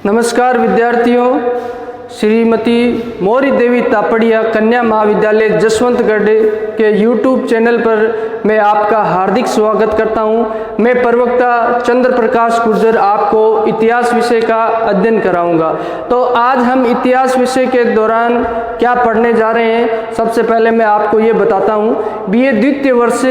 नमस्कार विद्यार्थियों, श्रीमती मौरी देवी तापड़िया कन्या महाविद्यालय जसवंतगढ़ के YouTube चैनल पर मैं आपका हार्दिक स्वागत करता हूं। मैं प्रवक्ता चंद्र प्रकाश गुर्जर आपको इतिहास विषय का अध्ययन कराऊंगा। तो आज हम इतिहास विषय के दौरान क्या पढ़ने जा रहे हैं, सबसे पहले मैं आपको ये बताता हूं। BA द्वितीय वर्ष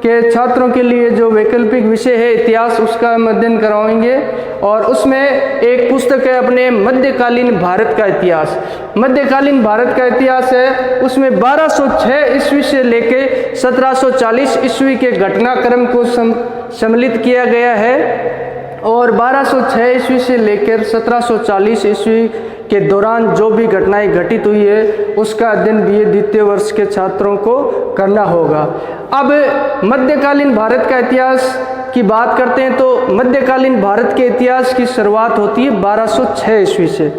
के छात्रों के लिए जो वैकल्पिक विषय है इतिहास, उसका हम अध्ययन कराएंगे और उसमें एक पुस्तक है अपने मध्यकालीन भारत का इतिहास। मध्यकालीन भारत का इतिहास है, उसमें 1206 ईस्वी से लेके 1740 ईस्वी के घटनाक्रम को सम्मिलित किया गया है और 1206 ईस्वी से लेकर 1740 ईस्वी के दौरान जो भी घटनाएं घटित हुई है उसका अध्ययन BA द्वितीय वर्ष के छात्रों को करना होगा। अब मध्यकालीन भारत का इतिहास की बात करते हैं तो मध्यकालीन भारत के इतिहास की शुरुआत होती है 1206 ईस्वी से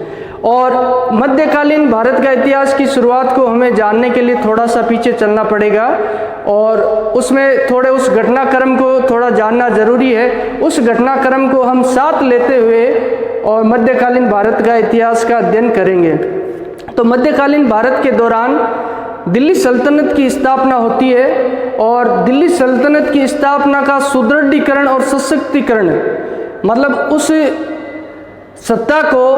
और मध्यकालीन भारत का इतिहास की शुरुआत को हमें जानने के लिए थोड़ा सा पीछे चलना पड़ेगा और उसमें थोड़े उस घटनाक्रम को थोड़ा जानना जरूरी है। उस घटनाक्रम को हम साथ लेते हुए और मध्यकालीन भारत का इतिहास का अध्ययन करेंगे। तो मध्यकालीन भारत के दौरान दिल्ली सल्तनत की स्थापना होती है और दिल्ली सल्तनत की स्थापना का सुदृढ़ीकरण और सशक्तिकरण, मतलब उस सत्ता को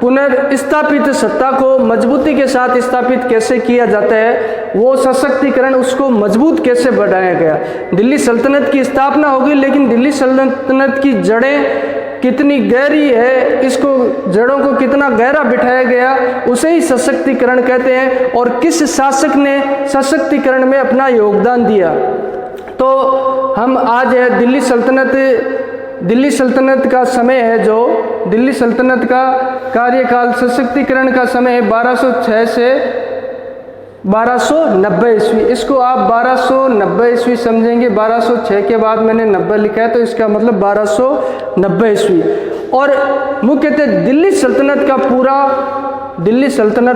पुनर्स्थापित सत्ता को मजबूती के साथ स्थापित कैसे किया जाता है, वो सशक्तिकरण, उसको मजबूत कैसे बढ़ाया गया। दिल्ली सल्तनत की स्थापना होगी लेकिन दिल्ली सल्तनत की जड़ें कितनी गहरी है, इसको जड़ों को कितना गहरा बिठाया गया, उसे ही सशक्तिकरण कहते हैं। और किस शासक ने सशक्तिकरण में अपना योगदान दिया। तो हम आज है दिल्ली सल्तनत का समय है, जो दिल्ली सल्तनत का कार्यकाल सशक्तिकरण का समय है 1206 से 1290 ईस्वी। इसको आप 1290 ईस्वी समझेंगे, 1206 के बाद मैंने 90 लिखा है तो इसका मतलब 1290 ईस्वी। और मुख्यतः दिल्ली सल्तनत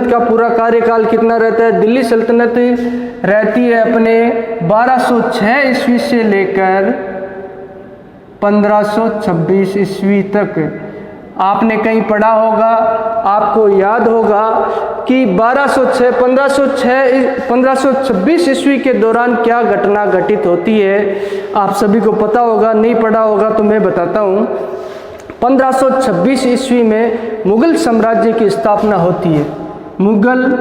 का पूरा कार्यकाल कितना रहता है। दिल्ली सल्तनत रहती है अपने 1206 ईस्वी से लेकर 1526 ईस्वी तक। आपने कहीं पढ़ा होगा, आपको याद होगा कि 1526 ईस्वी के दौरान क्या घटना घटित होती है, आप सभी को पता होगा। नहीं पढ़ा होगा तो मैं बताता हूँ। 1526 ईस्वी में मुगल साम्राज्य की स्थापना होती है। मुगल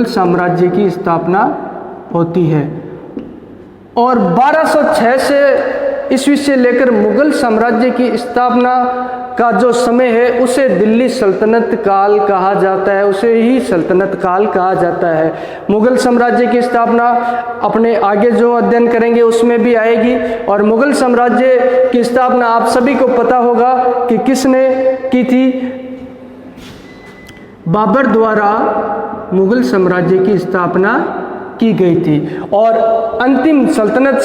साम्राज्य की स्थापना होती है और 1206 से ईस्वी से लेकर मुगल साम्राज्य की स्थापना का जो समय है उसे दिल्ली सल्तनत काल कहा जाता है, उसे ही सल्तनत काल कहा जाता है। मुगल साम्राज्य की स्थापना अपने आगे जो अध्ययन करेंगे उसमें भी आएगी। और मुगल साम्राज्य की स्थापना आप सभी को पता होगा कि किसने की थी। बाबर द्वारा मुगल साम्राज्य की स्थापना की गई थी। और अंतिम सल्तनत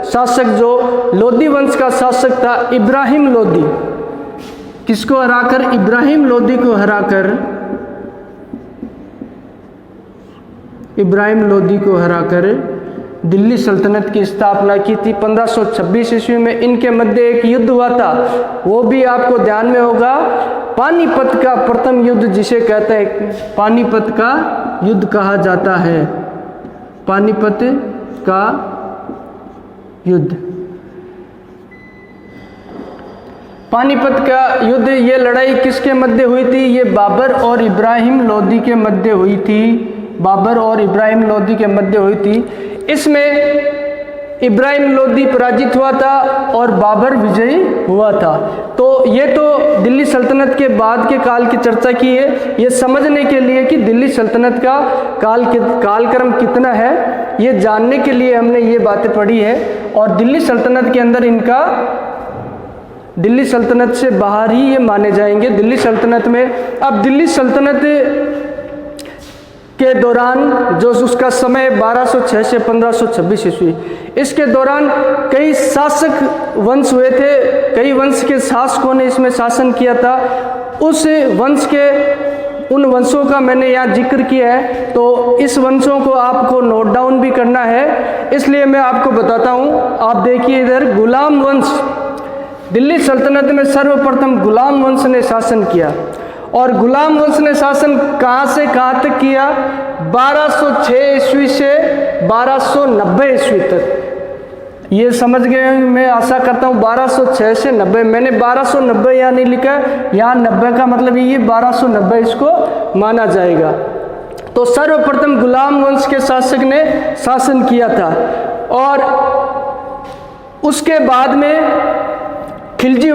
शासक जो लोधी वंश का शासक था, इब्राहिम लोधी, किसको हराकर, इब्राहिम लोधी को हराकर दिल्ली सल्तनत की स्थापना की थी 1526 ईस्वी में। इनके मध्य एक युद्ध हुआ था, वो भी आपको ध्यान में होगा, पानीपत का प्रथम युद्ध, जिसे कहते हैं पानीपत का युद्ध कहा जाता है। पानीपत का युद्ध, पानीपत का युद्ध, ये लड़ाई किसके मध्य हुई थी? ये बाबर और इब्राहिम लोधी के मध्य हुई थी। इसमें इब्राहिम लोधी पराजित हुआ था और बाबर विजयी हुआ था। तो ये तो दिल्ली सल्तनत के बाद के काल की चर्चा की है। ये समझने के लिए कि दिल्ली सल्तनत का कालक्रम कितना है, ये जानने के लिए हमने ये बातें पढ़ी है। और दिल्ली सल्तनत के अंदर इनका, दिल्ली सल्तनत से बाहर ही ये माने जाएंगे। दिल्ली सल्तनत में, अब दिल्ली सल्तनत के दौरान जो उसका समय 1206 से 1526 ईस्वी, इसके दौरान कई शासक वंश हुए थे, कई वंश के शासकों ने इसमें शासन किया था। उन वंशों का मैंने यहाँ जिक्र किया है, तो इस वंशों को आपको नोट डाउन भी करना है, इसलिए मैं आपको बताता हूँ। आप देखिए इधर, गुलाम दिल्ली सल्तनत में सर्वप्रथम गुलाम वंश ने शासन किया। और गुलाम वंश ने शासन कहाँ से कहाँ तक किया? 1206 ईस्वी से 1290 ईस्वी तक। ये समझ गए, मैं आशा करता हूँ 1206 से 90। मैंने 1290 यहाँ नहीं लिखा, यहाँ 90 का मतलब ये 1290 इसको माना जाएगा। तो सर्वप्रथम गुलाम वंश के शासक ने शासन किया था। और उसके बाद में खिलजी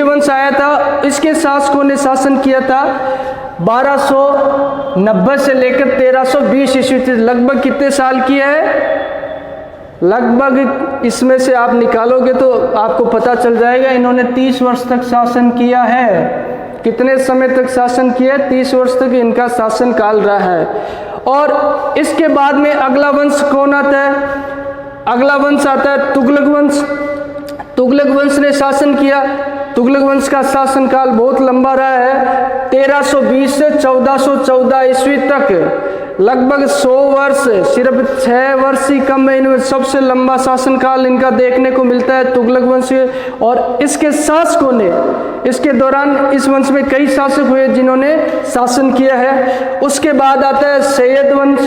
वंश आया था। इसके शासकों ने शासन किया था 1290 से लेकर 1320 ईस्वी तक। लगभग कितने साल किया है? लगभग इसमें से आप निकालोगे तो आपको पता चल जाएगा, इन्होंने 30 वर्ष तक शासन किया है। कितने समय तक शासन किया है? 30 वर्ष तक इनका शासन काल रहा है। और इसके बाद में अगला वंश कौन आता है? अगला वंश आता है तुगलक वंश। तुगलक वंश ने शासन किया। तुगलक वंश का शासन काल बहुत लंबा रहा है, 1320 से 1414 ईस्वी तक। लगभग 100 वर्ष, सिर्फ 6 वर्ष ही कम है इनमें। सबसे लंबा शासन काल इनका देखने को मिलता है तुगलक वंश। और इसके शासकों ने, इसके दौरान इस वंश में कई शासक हुए जिन्होंने शासन किया है। उसके बाद आता है सैयद वंश।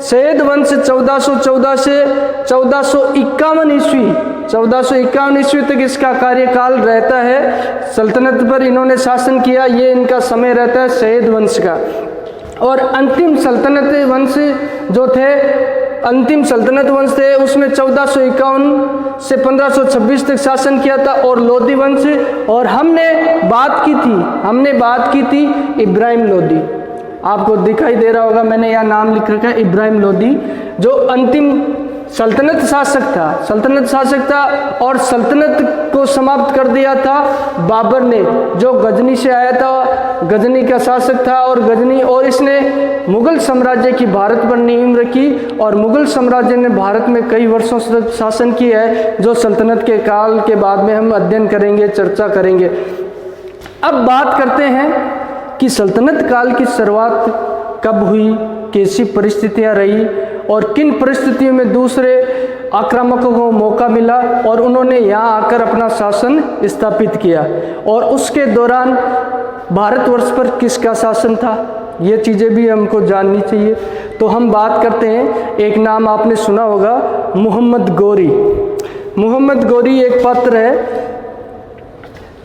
सैयद वंश 1414 से 1451 ईस्वी, 1451 ईस्वी तक इसका कार्यकाल रहता है। सल्तनत पर इन्होंने शासन किया, ये इनका समय रहता है सैयद वंश का। और अंतिम सल्तनत वंश जो थे, अंतिम सल्तनत वंश थे, उसमें 1451 से 1526 तक शासन किया था। और लोधी वंश, और हमने बात की थी इब्राहिम लोधी। आपको दिखाई दे रहा होगा, मैंने यहाँ नाम लिख रखा है इब्राहिम लोधी, जो अंतिम सल्तनत शासक था। और सल्तनत को समाप्त कर दिया था बाबर ने, जो गजनी से आया था, गजनी का शासक था। और इसने मुगल साम्राज्य की भारत पर नींव रखी। और मुगल साम्राज्य ने भारत में कई वर्षों तक शासन किया है, जो सल्तनत के काल के बाद में हम अध्ययन करेंगे, चर्चा करेंगे। अब बात करते हैं कि सल्तनत काल की शुरुआत कब हुई, कैसी परिस्थितियां रही और किन परिस्थितियों में दूसरे आक्रामकों को मौका मिला और उन्होंने यहाँ आकर अपना शासन स्थापित किया। और उसके दौरान भारतवर्ष पर किसका शासन था, ये चीज़ें भी हमको जाननी चाहिए। तो हम बात करते हैं, एक नाम आपने सुना होगा, मोहम्मद गौरी। मोहम्मद गौरी एक पात्र है।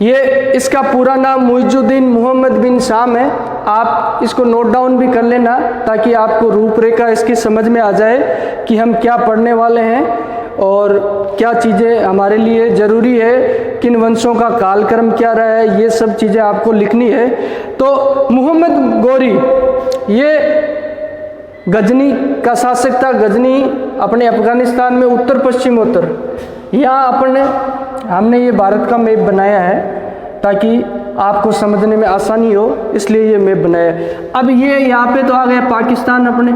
ये इसका पूरा नाम मुइजुद्दीन मोहम्मद बिन शाम है। आप इसको नोट डाउन भी कर लेना ताकि आपको रूपरेखा इसकी समझ में आ जाए कि हम क्या पढ़ने वाले हैं और क्या चीज़ें हमारे लिए ज़रूरी है, किन वंशों का कालक्रम क्या रहा है, ये सब चीज़ें आपको लिखनी है। तो मोहम्मद गौरी ये गजनी का शासक था। गजनी अपने अफगानिस्तान में उत्तर पश्चिमोत्तर, यहाँ हमने ये भारत का मैप बनाया है ताकि आपको समझने में आसानी हो, इसलिए ये मैप बनाया है। अब ये यहाँ पे तो आ गया पाकिस्तान, अपने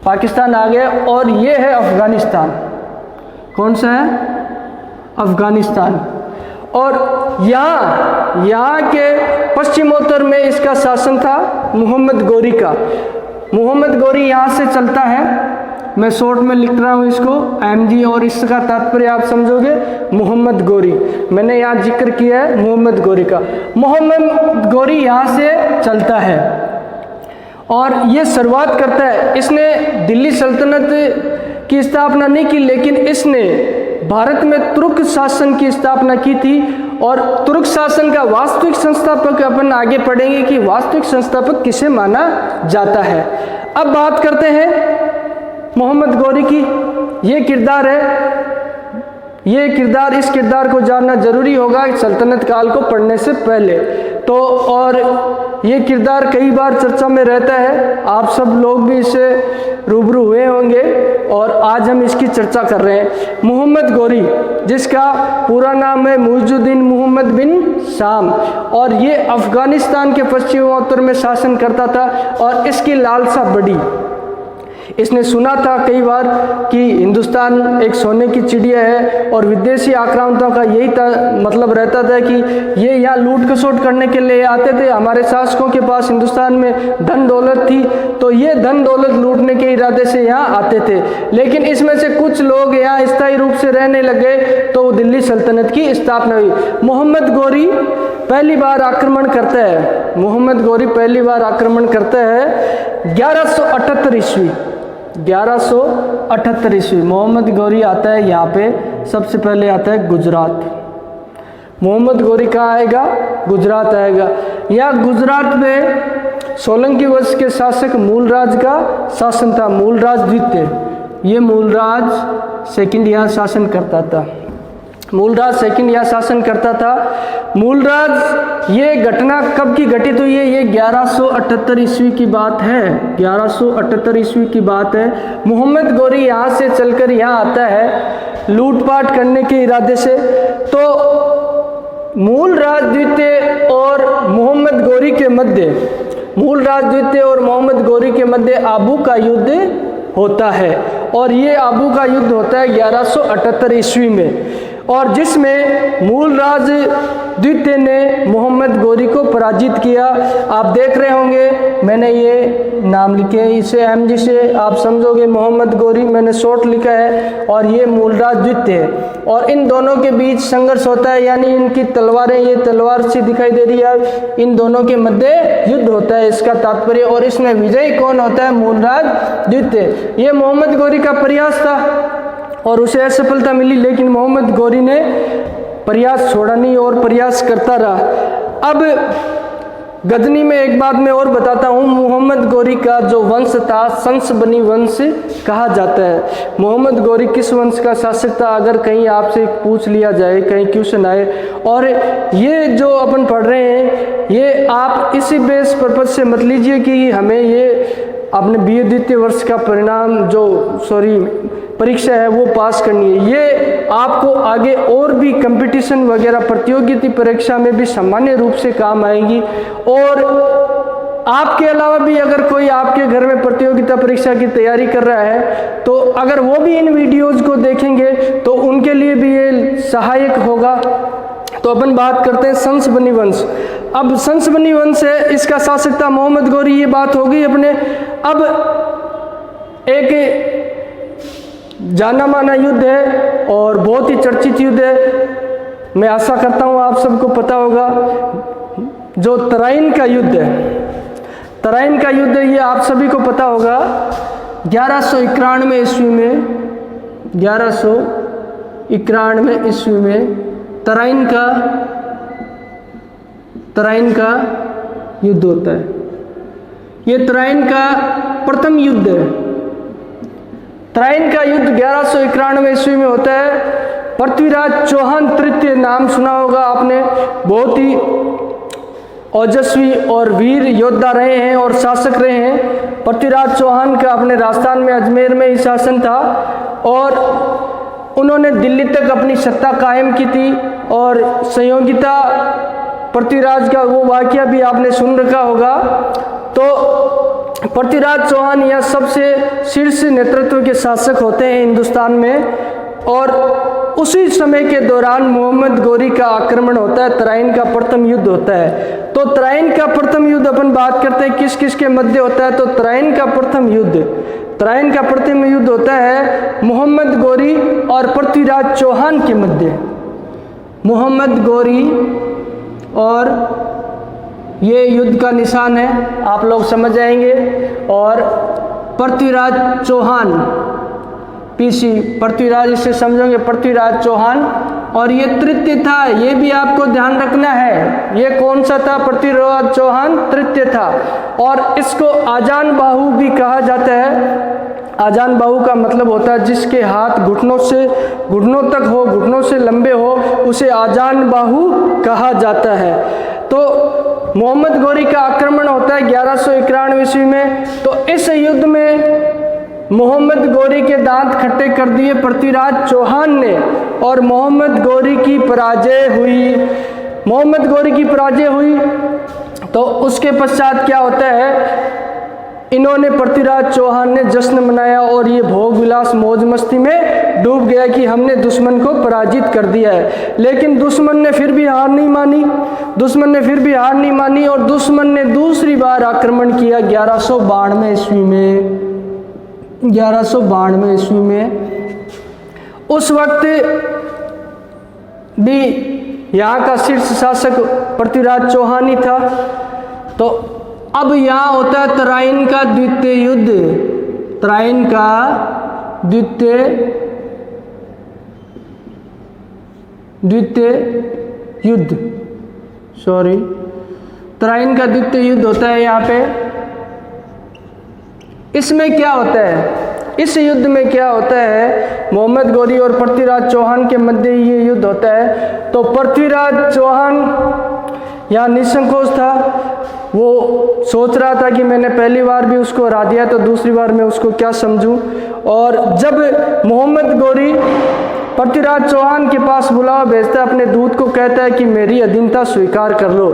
पाकिस्तान आ गया। और ये है अफगानिस्तान। कौन सा है? अफगानिस्तान। और यहाँ के पश्चिमोत्तर में इसका शासन था मोहम्मद गौरी का। मोहम्मद गौरी यहाँ से चलता है, मैं शॉर्ट में लिख रहा हूँ इसको MG, और इसका तात्पर्य आप समझोगे मोहम्मद गौरी। मैंने यहाँ जिक्र किया है मोहम्मद गौरी का। मोहम्मद गौरी यहाँ से चलता है और ये शुरुआत करता है। इसने दिल्ली सल्तनत की स्थापना नहीं की, लेकिन इसने भारत में तुर्क शासन की स्थापना की थी। और तुर्क शासन का वास्तविक संस्थापक अपन आगे पढ़ेंगे कि वास्तविक संस्थापक किसे माना जाता है। अब बात करते हैं मोहम्मद गौरी की। ये किरदार है, ये किरदार, इस किरदार को जानना जरूरी होगा सल्तनत काल को पढ़ने से पहले। तो और ये किरदार कई बार चर्चा में रहता है, आप सब लोग भी इससे रूबरू हुए होंगे और आज हम इसकी चर्चा कर रहे हैं। मोहम्मद गौरी, जिसका पूरा नाम है मुइजुद्दीन मोहम्मद बिन शाम, और ये अफगानिस्तान के पश्चिमोत्तर में शासन करता था। और इसकी लालसा बड़ी, इसने सुना था कई बार कि हिंदुस्तान एक सोने की चिड़िया है और विदेशी आक्रांतों का यही मतलब रहता था कि ये यहाँ लूट खसोट करने के लिए आते थे। हमारे शासकों के पास हिंदुस्तान में धन दौलत थी तो ये धन दौलत लूटने के इरादे से यहाँ आते थे। लेकिन इसमें से कुछ लोग यहाँ स्थायी रूप से रहने लगे तो दिल्ली सल्तनत की स्थापना हुई। मोहम्मद गोरी पहली बार आक्रमण करता है, मोहम्मद गोरी पहली बार आक्रमण करता है 1178 ईस्वी। 1178 ईस्वी मोहम्मद गोरी आता है यहाँ पे, सबसे पहले आता है गुजरात। मोहम्मद गोरी कहाँ आएगा? गुजरात आएगा। यहाँ गुजरात में सोलंकी वंश के शासक मूलराज का शासन था, मूलराज द्वितीय। ये मूलराज सेकंड यहाँ शासन करता था, मूलराज सेकंड यहाँ शासन करता था। मूलराज, ये घटना कब की घटित हुई है? ये 1178 ईस्वी की बात है, 1178 ईस्वी की बात है। मोहम्मद गोरी यहाँ से चलकर यहाँ आता है लूटपाट करने के इरादे से। तो मूलराज द्वितीय और मोहम्मद गोरी के मध्य, मूलराज द्वितीय और मोहम्मद गोरी के मध्य आबू का युद्ध होता है और ये आबू का युद्ध होता है 1178 ईस्वी में, और जिसमें मूलराज द्वितीय ने मोहम्मद गोरी को पराजित किया। आप देख रहे होंगे मैंने ये नाम लिखे, इसे एमजी से आप समझोगे मोहम्मद गोरी, मैंने शॉर्ट लिखा है, और ये मूलराज द्वितीय। और इन दोनों के बीच संघर्ष होता है, यानी इनकी तलवारें, ये तलवार सी दिखाई दे रही है, इन दोनों के मध्य युद्ध होता है, इसका तात्पर्य। और इसमें विजयी कौन होता है? मूलराज द्वितीय। ये मोहम्मद गोरी का प्रयास था और उसे असफलता मिली, लेकिन मोहम्मद गोरी ने प्रयास छोड़ा नहीं और प्रयास करता रहा। अब गजनी में एक बात मैं और बताता हूँ, मोहम्मद गोरी का जो वंश था संसबनी वंश कहा जाता है। मोहम्मद गोरी किस वंश का शासक था? अगर कहीं आपसे पूछ लिया जाए, कहीं क्वेश्चन आए, और ये जो अपन पढ़ रहे हैं ये आप इसी बेस पर्पज से मत लीजिए कि हमें ये अपने BA द्वितीय वर्ष का परिणाम परीक्षा है वो पास करनी है। ये आपको आगे और भी कंपटीशन वगैरह प्रतियोगिता परीक्षा में भी सामान्य रूप से काम आएगी। और आपके अलावा भी अगर कोई आपके घर में प्रतियोगिता परीक्षा की तैयारी कर रहा है तो अगर वो भी इन वीडियोज़ को देखेंगे तो उनके लिए भी ये सहायक होगा। तो अपन बात करते हैं संसबनी वंश। अब संसबनी वंश है, इसका शासक था मोहम्मद गोरी, ये बात होगी अपने। अब एक जाना माना युद्ध है और बहुत ही चर्चित युद्ध है, मैं आशा करता हूँ आप सबको पता होगा, जो तराइन का युद्ध है। तराइन का युद्ध ये आप सभी को पता होगा 1191 ईस्वी में, 1191 ईस्वी में तराइन का युद्ध होता है। ये तराइन का प्रथम युद्ध है। तराइन का युद्ध 1191 ईस्वी में होता है। पृथ्वीराज चौहान तृतीय नाम सुना होगा आपने, बहुत ही ओजस्वी और वीर योद्धा रहे हैं और शासक रहे हैं। पृथ्वीराज चौहान का अपने राजस्थान में अजमेर में ही शासन था और उन्होंने दिल्ली तक अपनी सत्ता कायम की थी। और संयोगिता पृथ्वीराज का वो वाकया भी आपने सुन रखा होगा। तो पृथ्वीराज चौहान यह सबसे शीर्ष नेतृत्व के शासक होते हैं हिंदुस्तान में। और उसी समय के दौरान मोहम्मद गोरी का आक्रमण होता है, तराइन का प्रथम युद्ध होता है। तो तराइन का प्रथम युद्ध अपन बात करते हैं किस किस के मध्य होता है। तो तराइन का प्रथम युद्ध होता है मोहम्मद गोरी और पृथ्वीराज चौहान के मध्य। मोहम्मद गोरी और ये युद्ध का निशान है, आप लोग समझ जाएंगे। और पृथ्वीराज चौहान, पीसी पृथ्वीराज, इसे समझोगे पृथ्वीराज चौहान। और ये तृतीय था, ये भी आपको ध्यान रखना है। ये कौन सा था? पृथ्वीराज चौहान तृतीय था। और इसको आजान बाहु भी कहा जाता है। आजान बाहु का मतलब होता है जिसके हाथ घुटनों तक हो, घुटनों से लंबे हो, उसे आजान बाहु कहा जाता है। तो मोहम्मद गोरी का आक्रमण होता है 1191 ईस्वी में। तो इस युद्ध में मोहम्मद गोरी के दांत खट्टे कर दिए पृथ्वीराज चौहान ने और मोहम्मद गोरी की पराजय हुई। तो उसके पश्चात क्या होता है, इन्होंने पृथ्वीराज चौहान ने जश्न मनाया और ये भोग विलास मौज मस्ती में डूब गया कि हमने दुश्मन को पराजित कर दिया है। लेकिन दुश्मन ने फिर भी हार नहीं मानी, और दुश्मन ने दूसरी बार आक्रमण किया 1192 ईस्वी में। उस वक्त भी यहाँ का शीर्ष शासक पृथ्वीराज चौहान ही था। तो अब यहाँ होता है तराइन का द्वितीय युद्ध। तराइन का द्वितीय युद्ध होता है यहाँ पे। इसमें क्या होता है, इस युद्ध में क्या होता है, मोहम्मद गौरी और पृथ्वीराज चौहान के मध्य ये युद्ध होता है। तो पृथ्वीराज चौहान यहाँ निसंकोच था, वो सोच रहा था कि मैंने पहली बार भी उसको हरा दिया तो दूसरी बार मैं उसको क्या समझूं। और जब मोहम्मद गौरी पृथ्वीराज चौहान के पास बुलावा भेजता है, अपने दूत को कहता है कि मेरी अधीनता स्वीकार कर लो,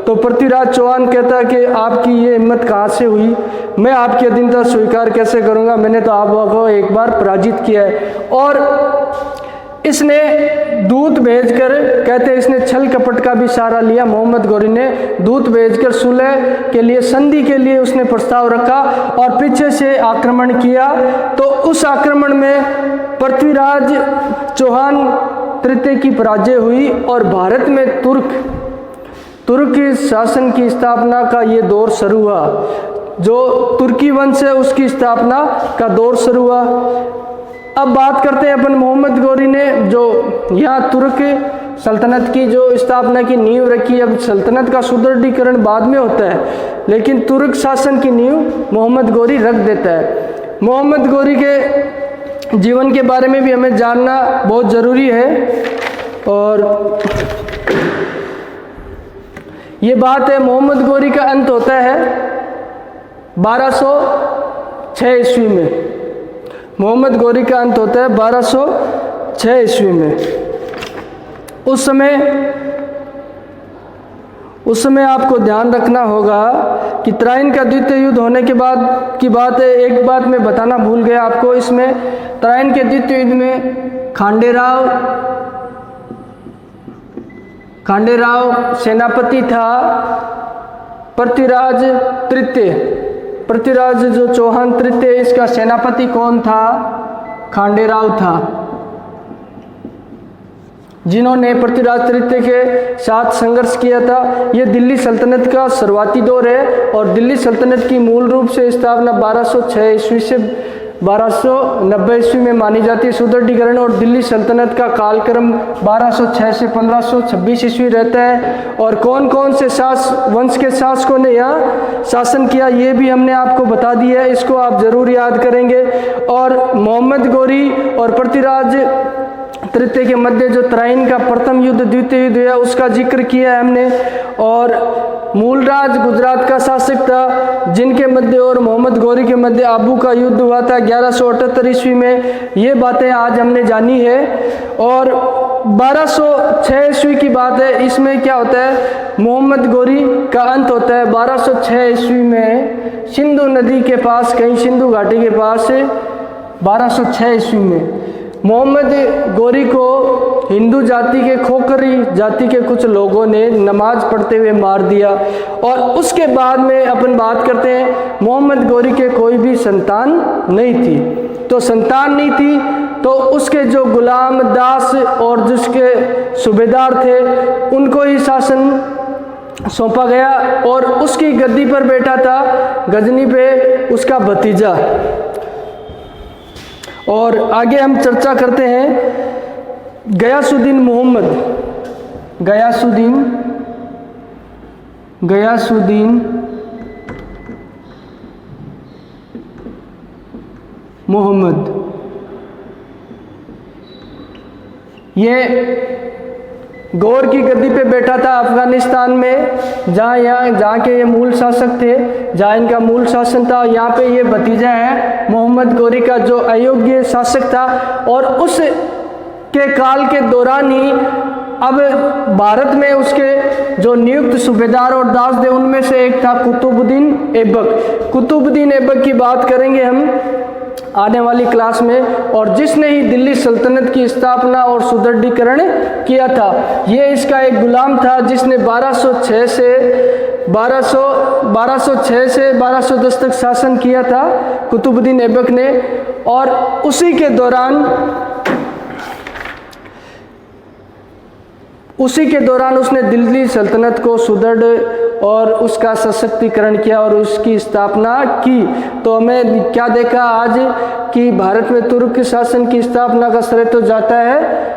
तो पृथ्वीराज चौहान कहता है कि आपकी ये हिम्मत कहाँ से हुई, मैं आपकी अधीनता स्वीकार कैसे करूँगा, मैंने तो आपको एक बार पराजित किया है। और इसने दूत भेजकर, कहते हैं इसने छल कपट का भी सहारा लिया। मोहम्मद गौरी ने दूत भेजकर सुलह के लिए, संधि के लिए उसने प्रस्ताव रखा और पीछे से आक्रमण किया। तो उस आक्रमण में पृथ्वीराज चौहान तृतीय की पराजय हुई और भारत में तुर्क शासन की स्थापना का ये दौर शुरू हुआ। जो तुर्की वंश है उसकी स्थापना का दौर शुरू हुआ। अब बात करते हैं अपन मोहम्मद गौरी ने जो यहाँ तुर्क सल्तनत की जो स्थापना की नींव रखी। अब सल्तनत का सुदृढ़ीकरण बाद में होता है, लेकिन तुर्क शासन की नींव मोहम्मद गौरी रख देता है। मोहम्मद गौरी के जीवन के बारे में भी हमें जानना बहुत ज़रूरी है। और ये बात है, मोहम्मद गौरी का अंत होता है 1206 ईस्वी में। मोहम्मद गौरी का अंत होता है 1206 ईस्वी में। उस समय आपको ध्यान रखना होगा कि तराइन का द्वितीय युद्ध होने के बाद की बात है। एक बात मैं बताना भूल गया आपको, इसमें तराइन के द्वितीय युद्ध में खांडेराव सेनापति था। पृथ्वीराज जो चौहान तृतीय, इसका सेनापति कौन था? खांडेराव था, जिन्होंने पृथ्वीराज तृतीय के साथ संघर्ष किया था। यह दिल्ली सल्तनत का शुरुआती दौर है और दिल्ली सल्तनत की मूल रूप से स्थापना 1206 ईस्वी से 1290 ईस्वी में मानी जाती है। सुदृढ़ीकरण और दिल्ली सल्तनत का कालक्रम 1206 से 1526 ईस्वी रहता है। और कौन कौन से वंश के शासकों ने यहाँ शासन किया ये भी हमने आपको बता दिया है, इसको आप जरूर याद करेंगे। और मोहम्मद गौरी और पृथ्वीराज तृतीय के मध्य जो तराइन का प्रथम युद्ध द्वितीय युद्ध है उसका जिक्र किया है हमने। और मूलराज गुजरात का शासक था, जिनके मध्य और मोहम्मद गौरी के मध्य आबू का युद्ध हुआ था 1178 ईस्वी में। ये बातें आज हमने जानी है। और 1206 ईस्वी की बात है, इसमें क्या होता है, मोहम्मद गौरी का अंत होता है 1206 ईस्वी में सिंधु नदी के पास, कहीं सिंधु घाटी के पास 1206 ईस्वी में मोहम्मद गौरी को हिंदू जाति के खोखरी जाति के कुछ लोगों ने नमाज पढ़ते हुए मार दिया। और उसके बाद में अपन बात करते हैं, मोहम्मद गौरी के कोई भी संतान नहीं थी। तो संतान नहीं थी तो उसके जो गुलाम दास और जिसके सूबेदार थे उनको ही शासन सौंपा गया। और उसकी गद्दी पर बैठा था गजनी पे उसका भतीजा। और आगे हम चर्चा करते हैं गयासुद्दीन मोहम्मद। ये गौर की गद्दी पे बैठा था अफगानिस्तान में, जहाँ के ये मूल शासक थे, जहाँ इनका मूल शासन था। यहाँ पे ये भतीजा है मोहम्मद गौरी का जो अयोग्य शासक था। और उस के काल के दौरान ही अब भारत में उसके जो नियुक्त सूबेदार और दास थे उनमें से एक था कुतुबुद्दीन ऐबक। कुतुबुद्दीन ऐबक की बात करेंगे हम आने वाली क्लास में, और जिसने ही दिल्ली सल्तनत की स्थापना और सुदृढ़ीकरण किया था। ये इसका एक गुलाम था जिसने 1206 से 1210 तक शासन किया था कुतुबुद्दीन ऐबक ने। और उसी के दौरान उसने दिल्ली सल्तनत को सुदृढ़ और उसका सशक्तिकरण किया और उसकी स्थापना की। तो हमें क्या देखा आज कि भारत में तुर्क शासन की स्थापना का श्रेय तो जाता है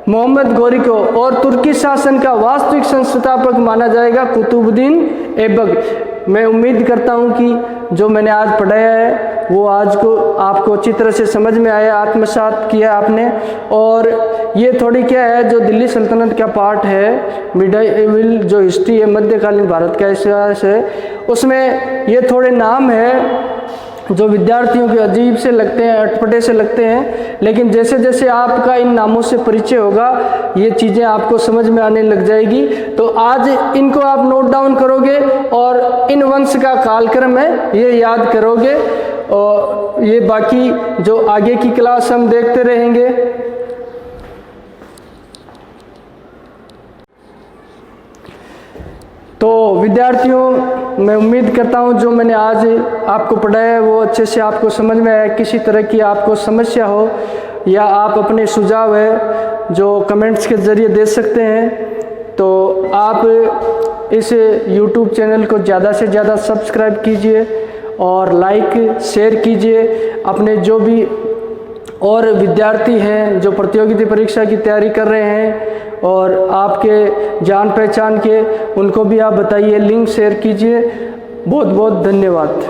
मोहम्मद गोरी को, और तुर्की शासन का वास्तविक संस्थापक माना जाएगा कुतुबुद्दीन ऐबक। मैं उम्मीद करता हूं कि जो मैंने आज पढ़ाया है वो आज को आपको अच्छी तरह से समझ में आया, आत्मसात किया आपने। और ये थोड़ी क्या है, जो दिल्ली सल्तनत का पार्ट है, मिडाइवल जो हिस्ट्री है, मध्यकालीन भारत का इतिहास है, उसमें ये थोड़े नाम है जो विद्यार्थियों के अजीब से लगते हैं, अटपटे से लगते हैं, लेकिन जैसे जैसे आपका इन नामों से परिचय होगा ये चीज़ें आपको समझ में आने लग जाएगी। तो आज इनको आप नोट डाउन करोगे और इन वंश का कालक्रम है ये याद करोगे, और ये बाकी जो आगे की क्लास हम देखते रहेंगे। तो विद्यार्थियों, मैं उम्मीद करता हूँ जो मैंने आज आपको पढ़ाया है वो अच्छे से आपको समझ में आया। किसी तरह की आपको समस्या हो या आप अपने सुझाव है जो कमेंट्स के ज़रिए दे सकते हैं। तो आप इस YouTube चैनल को ज़्यादा से ज़्यादा सब्सक्राइब कीजिए और लाइक शेयर कीजिए। अपने जो भी और विद्यार्थी हैं जो प्रतियोगिता परीक्षा की तैयारी कर रहे हैं और आपके जान पहचान के, उनको भी आप बताइए, लिंक शेयर कीजिए। बहुत बहुत धन्यवाद।